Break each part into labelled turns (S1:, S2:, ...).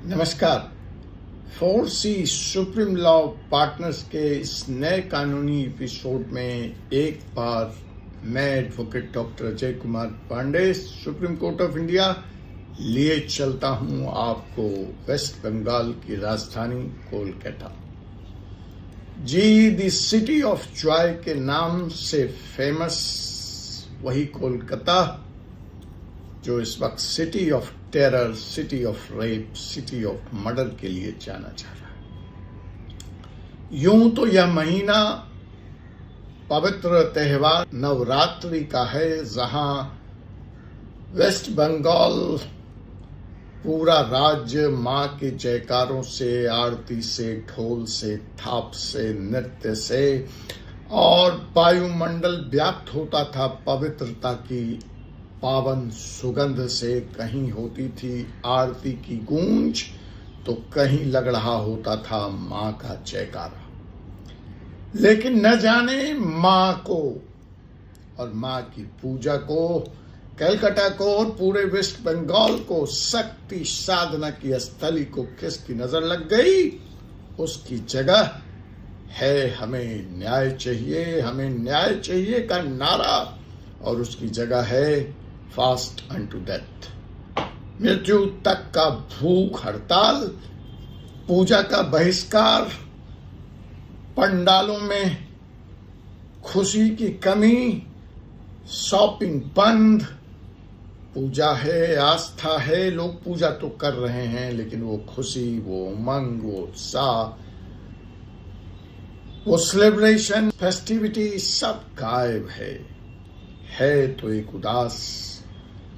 S1: नमस्कार। 4C supreme law partners के इस नए कानूनी एपिसोड में एक बार मैं advocate doctor Ajay Kumar Pandey supreme court of India लिए चलता हूं आपको वेस्ट बंगाल की राजधानी कोलकाता। जी, द सिटी ऑफ जॉय के नाम से फेमस वही कोलकाता जो इस वक्त city of terror, city of rape, city of murder के लिए जाना जा रहा है। यूं तो यह महीना पवित्र त्योहार नवरात्रि का है, जहां वेस्ट बंगाल पूरा राज्य मां के जयकारों से, आरती से, ढोल से, थाप से, नृत्य से और वायुमंडल व्याप्त होता था पवित्रता की पावन सुगंध से। कहीं होती थी आरती की गूंज तो कहीं लग रहा होता था मां का जयकारा। लेकिन न जाने मां को और मां की पूजा को, कलकत्ता को और पूरे वेस्ट बंगाल को, शक्ति साधना की स्थली को किसकी नजर लग गई। उसकी जगह है हमें न्याय चाहिए, हमें न्याय चाहिए का नारा, और उसकी जगह है फास्ट अनटू डेथ, मृत्यु तक का भूख हड़ताल, पूजा का बहिष्कार, पंडालों में खुशी की कमी, शॉपिंग बंद। पूजा है, आस्था है, लोग पूजा तो कर रहे हैं, लेकिन वो खुशी, वो उमंग, वो उत्साह, वो सेलिब्रेशन, फेस्टिविटी सब गायब है तो एक उदास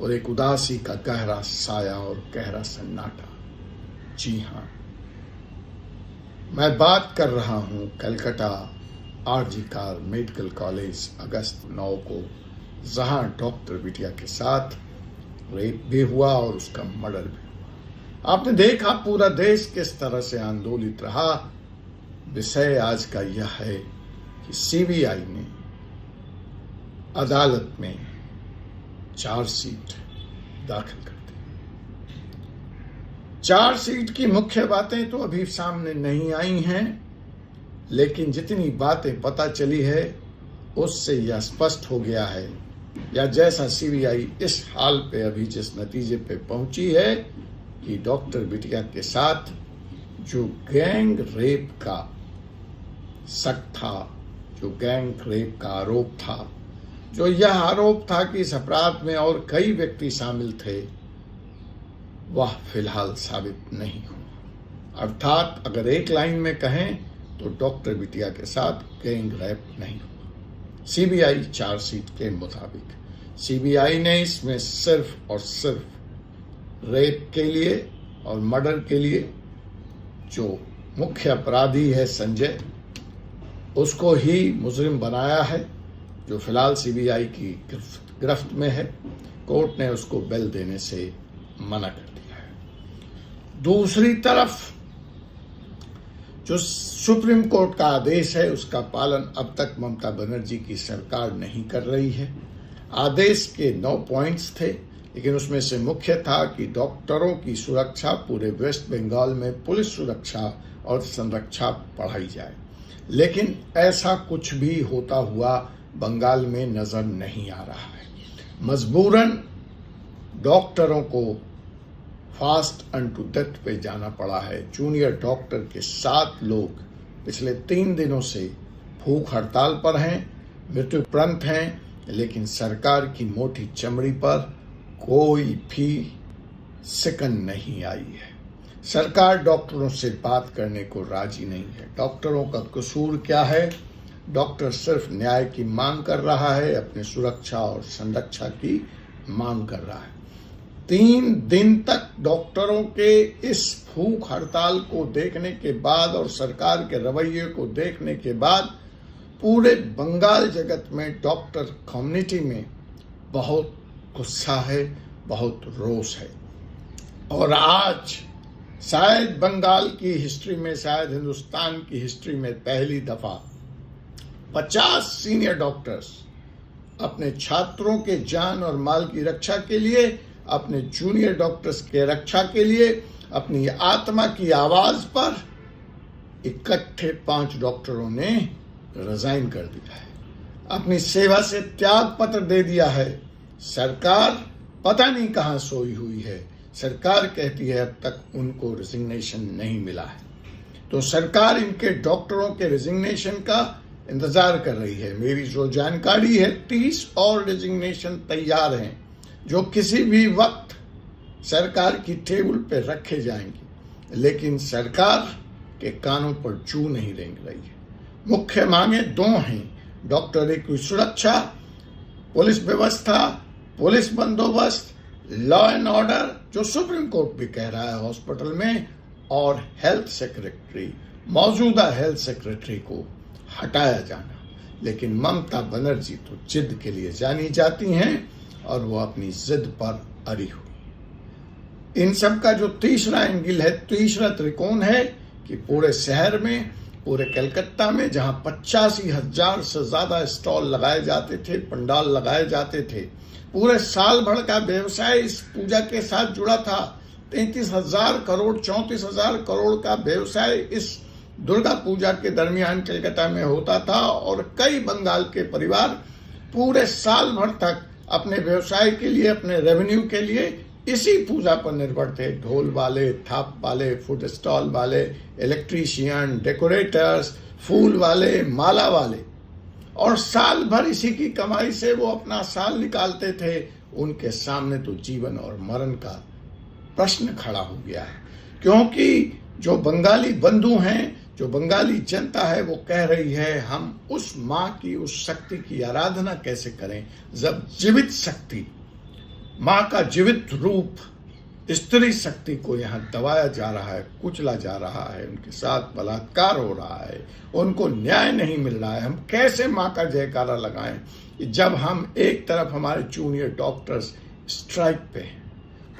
S1: और एक उदासी का गहरा साया और गहरा सन्नाटा। जी हां, मैं बात कर रहा हूं Calcutta RG Kar medical college अगस्त 9 को, जहां डॉक्टर बिटिया के साथ रेप भी हुआ और उसका मर्डर भी हुआ। आपने देखा पूरा देश किस तरह से आंदोलित रहा। विषय आज का यह है कि सीबीआई ने अदालत में चार्जशीट दाखिल कर दी। चार्जशीट की मुख्य बातें तो अभी सामने नहीं आई हैं, लेकिन जितनी बातें पता चली है उससे यह स्पष्ट हो गया है, या जैसा सीबीआई इस हाल पे अभी जिस नतीजे पे पहुंची है कि डॉक्टर बिटिया के साथ जो गैंग रेप का शक था, जो गैंग रेप का आरोप था, जो यह आरोप था कि इस अपराध में और कई व्यक्ति शामिल थे, वह फिलहाल साबित नहीं हुआ। अर्थात अगर एक लाइन में कहें तो डॉक्टर बिटिया के साथ गैंग रेप नहीं हुआ। सीबीआई चार्जशीट के मुताबिक सीबीआई ने इसमें सिर्फ और सिर्फ रेप के लिए और मर्डर के लिए जो मुख्य अपराधी है संजय, उसको ही मुजरिम बनाया है, जो फिलहाल सीबीआई की गिरफ्त में है। कोर्ट ने उसको बेल देने से मना कर दिया है। दूसरी तरफ जो सुप्रीम कोर्ट का आदेश है उसका पालन अब तक ममता बनर्जी की सरकार नहीं कर रही है। आदेश के 9 पॉइंट्स थे, लेकिन उसमें से मुख्य था कि डॉक्टरों की सुरक्षा, पूरे वेस्ट बंगाल में पुलिस सुरक्षा और संरक्षा बढ़ाई जाए। लेकिन ऐसा कुछ भी होता हुआ बंगाल में नजर नहीं आ रहा है। मजबूरन डॉक्टरों को फास्ट अनटू डेथ पे जाना पड़ा है। जूनियर डॉक्टर के 7 लोग पिछले 3 दिनों से भूख हड़ताल पर हैं, मृत्युपरंत हैं, लेकिन सरकार की मोटी चमड़ी पर कोई भी सिकन नहीं आई है। सरकार डॉक्टरों से बात करने को राजी नहीं है। डॉक्टरों का कसूर क्या है? डॉक्टर सिर्फ न्याय की मांग कर रहा है, अपनी सुरक्षा और संरक्षा की मांग कर रहा है। 3 दिन तक डॉक्टरों के इस भूख हड़ताल को देखने के बाद और सरकार के रवैये को देखने के बाद पूरे बंगाल जगत में, डॉक्टर कम्युनिटी में बहुत गुस्सा है, बहुत रोष है। और आज शायद बंगाल की हिस्ट्री में, शायद हिंदुस्तान की हिस्ट्री में पहली दफा 50 सीनियर डॉक्टर्स अपने छात्रों के जान और माल की रक्षा के लिए, अपने जूनियर डॉक्टर्स के रक्षा के लिए अपनी आत्मा की आवाज पर इकट्ठे 5 डॉक्टरों ने रिजाइन कर दिया है, अपनी सेवा से त्याग पत्र दे दिया है। सरकार पता नहीं कहां सोई हुई है। सरकार कहती है अब तक उनको रिजिग्नेशन नहीं मिला है, तो सरकार इनके डॉक्टरों के रिजिग्नेशन का इंतजार कर रही है। मेरी जो जानकारी है 30 और रिजिग्नेशन तैयार हैं जो किसी भी वक्त सरकार की टेबल पर रखे जाएंगे, लेकिन सरकार के कानों पर जू नहीं रेंग रही है। मुख्य मांगे 2 हैं, डॉक्टरों की सुरक्षा, पुलिस व्यवस्था, पुलिस बंदोबस्त, लॉ एंड ऑर्डर जो सुप्रीम कोर्ट भी कह रहा है हॉस्पिटल में, और हेल्थ सेक्रेटरी, मौजूदा हेल्थ सेक्रेटरी को हटाया जाना। लेकिन ममता बनर्जी तो जिद के लिए जानी जाती हैं और वो अपनी जिद पर अड़ी हुई। इन सब का जो तीसरा एंगल है, तीसरा त्रिकोण है कि पूरे शहर में, पूरे कलकत्ता में जहां 85,000 से ज्यादा स्टॉल लगाए जाते थे, पंडाल लगाए जाते थे, पूरे साल भर का व्यवसाय इस पूजा के साथ जुड़ा था। 33,000 करोड़ 34,000 करोड़ का व्यवसाय इस दुर्गा पूजा के दरमियान कलकत्ता में होता था और कई बंगाल के परिवार पूरे साल भर तक अपने व्यवसाय के लिए, अपने रेवेन्यू के लिए इसी पूजा पर निर्भर थे। ढोल वाले, थाप वाले, फूड स्टॉल वाले, इलेक्ट्रीशियन, डेकोरेटर्स, फूल वाले, माला वाले, और साल भर इसी की कमाई से वो अपना साल निकालते थे। उनके सामने तो जीवन और मरण का प्रश्न खड़ा हो गया है, क्योंकि जो बंगाली बंधु हैं, जो बंगाली जनता है, वो कह रही है हम उस माँ की, उस शक्ति की आराधना कैसे करें जब जीवित शक्ति, माँ का जीवित रूप स्त्री शक्ति को यहाँ दबाया जा रहा है, कुचला जा रहा है, उनके साथ बलात्कार हो रहा है, उनको न्याय नहीं मिल रहा है। हम कैसे माँ का जयकारा लगाएं जब हम एक तरफ हमारे जूनियर डॉक्टर्स स्ट्राइक पे हैं,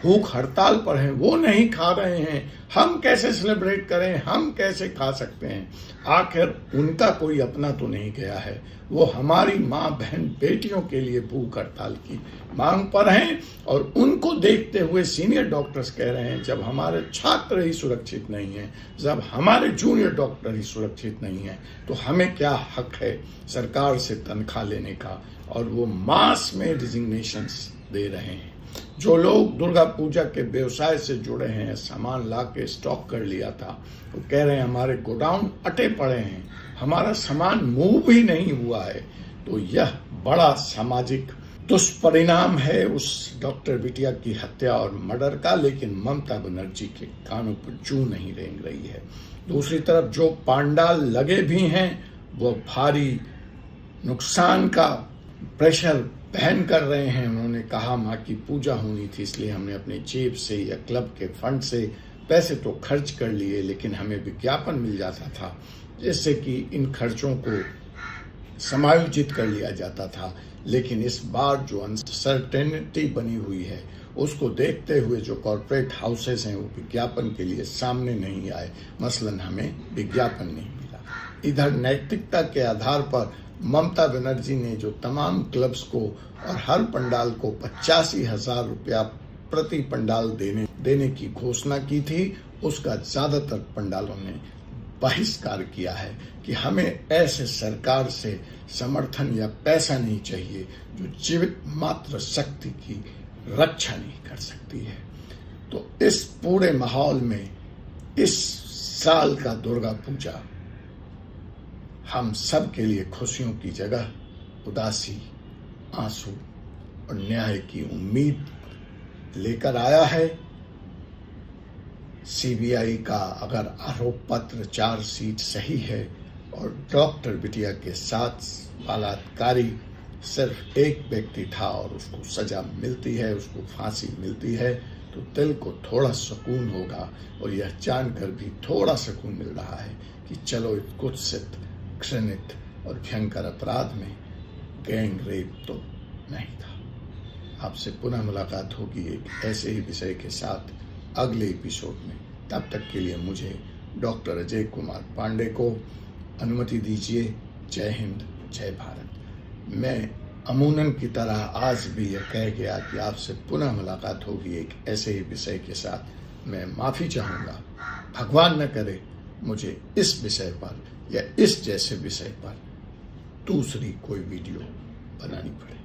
S1: भूख हड़ताल पर हैं, वो नहीं खा रहे हैं, हम कैसे सेलिब्रेट करें, हम कैसे खा सकते हैं? आखिर उनका कोई अपना तो नहीं गया है, वो हमारी माँ बहन बेटियों के लिए भूख हड़ताल की मांग पर हैं। और उनको देखते हुए सीनियर डॉक्टर्स कह रहे हैं जब हमारे छात्र ही सुरक्षित नहीं हैं, जब हमारे जूनियर डॉक्टर ही सुरक्षित नहीं हैं, तो हमें क्या हक है सरकार से तनख्वाह लेने का? और वो मास में रिजिग्नेशंस दे रहे हैं। जो लोग दुर्गा पूजा के व्यवसाय से जुड़े हैं, सामान ला के स्टॉक कर लिया था, वो कह रहे हैं हमारे गोडाउन अटे पड़े हैं, हमारा सामान मूव भी नहीं हुआ है। तो यह बड़ा सामाजिक दुष्परिणाम है उस डॉक्टर बिटिया की हत्या और मर्डर का, लेकिन ममता बनर्जी के कानों पर जू नहीं रेंग रही है। दूसरी तरफ जो पंडाल लगे भी हैं वो भारी नुकसान का प्रेशर बहन कर रहे हैं। उन्होंने कहा माँ की पूजा होनी थी, इसलिए हमने अपने जेब से या क्लब के फंड से पैसे तो खर्च कर लिए, लेकिन हमें विज्ञापन मिल जाता था जिससे कि इन खर्चों को समायोजित कर लिया जाता था। लेकिन इस बार जो अनसर्टेनिटी बनी हुई है उसको देखते हुए जो कॉर्पोरेट हाउसेस हैं वो विज्ञापन के लिए सामने नहीं आए। मसलन हमें विज्ञापन नहीं मिला। इधर नैतिकता के आधार पर ममता बनर्जी ने जो तमाम क्लब्स को और हर पंडाल को 85,000 रुपया प्रति पंडाल देने की घोषणा की थी, उसका ज्यादातर पंडालों ने बहिष्कार किया है कि हमें ऐसे सरकार से समर्थन या पैसा नहीं चाहिए जो जीवित मात्र शक्ति की रक्षा नहीं कर सकती है। तो इस पूरे माहौल में इस साल का दुर्गा पूजा हम सब के लिए खुशियों की जगह उदासी, आंसू और न्याय की उम्मीद लेकर आया है। सीबीआई का अगर आरोप पत्र चार्जशीट सही है और डॉक्टर बिटिया के साथ बलात्कारी सिर्फ एक व्यक्ति था और उसको सजा मिलती है, उसको फांसी मिलती है, तो दिल को थोड़ा सुकून होगा। और यह जानकर भी थोड़ा सुकून मिल रहा है कि चलो एक कुत्सित, घृणित और भयंकर अपराध में गैंग रेप तो नहीं था। आपसे पुनः मुलाकात होगी एक ऐसे ही विषय के साथ अगले एपिसोड में। तब तक के लिए मुझे डॉक्टर अजय कुमार पांडे को अनुमति दीजिए। जय हिंद, जय भारत। मैं अमूनन की तरह आज भी यह कह गया कि आपसे पुनः मुलाकात होगी एक ऐसे ही विषय के साथ। मैं माफ़ी चाहूँगा। भगवान न करे मुझे इस विषय पर या इस जैसे विषय पर दूसरी कोई वीडियो बनानी पड़े।